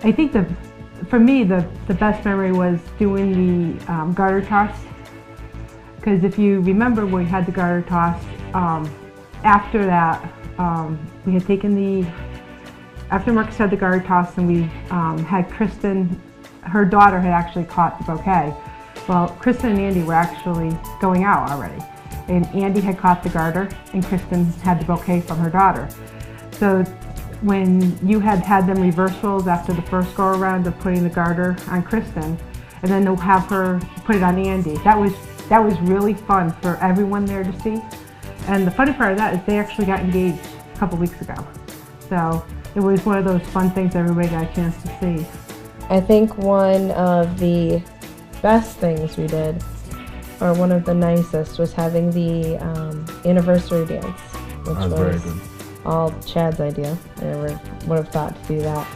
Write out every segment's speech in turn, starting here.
I think for me, the best memory was doing the garter toss. Because if you remember, we had the garter toss. After that, we had taken after Marcus had the garter toss, and we had Kristen, her daughter had actually caught the bouquet. Well, Kristen and Andy were actually going out already. And Andy had caught the garter, and Kristen had the bouquet from her daughter. So when you had them reversals after the first go around of putting the garter on Kristen, and then they'll have her put it on Andy, that was really fun for everyone there to see. And the funny part of that is they actually got engaged a couple weeks ago. So it was one of those fun things everybody got a chance to see. I think one of the best things we did, or one of the nicest, was having the anniversary dance, which was very good. All Chad's idea. I never would have thought to do that.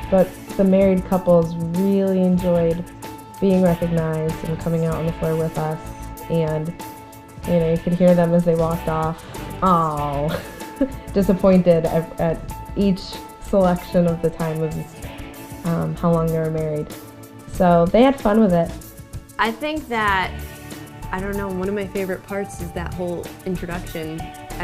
But the married couples really enjoyed being recognized and coming out on the floor with us, and you could hear them as they walked off, oh, disappointed at each selection of the time of how long they were married. So they had fun with it. I think that, I don't know, one of my favorite parts is that whole introduction.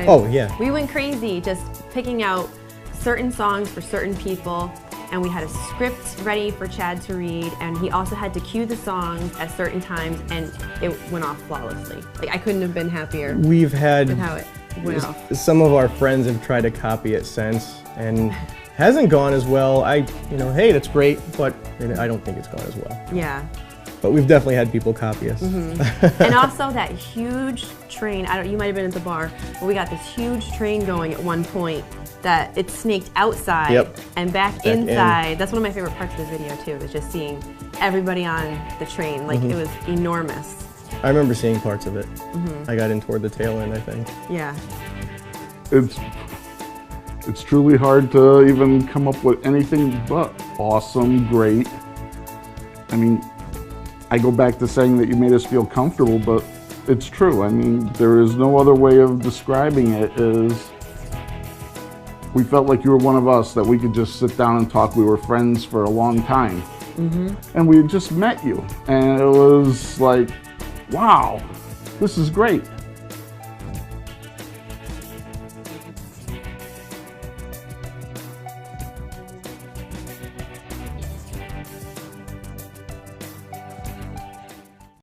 Oh, yeah. We went crazy just picking out certain songs for certain people, and we had a script ready for Chad to read, and he also had to cue the songs at certain times, and it went off flawlessly. Like, I couldn't have been happier We've had with how it went off. some of our friends have tried to copy it since, and hasn't gone as well. Hey, that's great, but I don't think it's gone as well. Yeah. But we've definitely had people copy us. And also that huge train, you might have been at the bar, but we got this huge train going at one point that it snaked outside and back inside. That's one of my favorite parts of the video too, was just seeing everybody on the train. Like, it was enormous. I remember seeing parts of it. I got in toward the tail end, I think. Yeah. It's truly hard to even come up with anything but awesome, great. I mean, I go back to saying that you made us feel comfortable, but it's true. I mean, there is no other way of describing it. Is we felt like you were one of us, that we could just sit down and talk. We were friends for a long time. And we had just met you. And it was like, wow, this is great.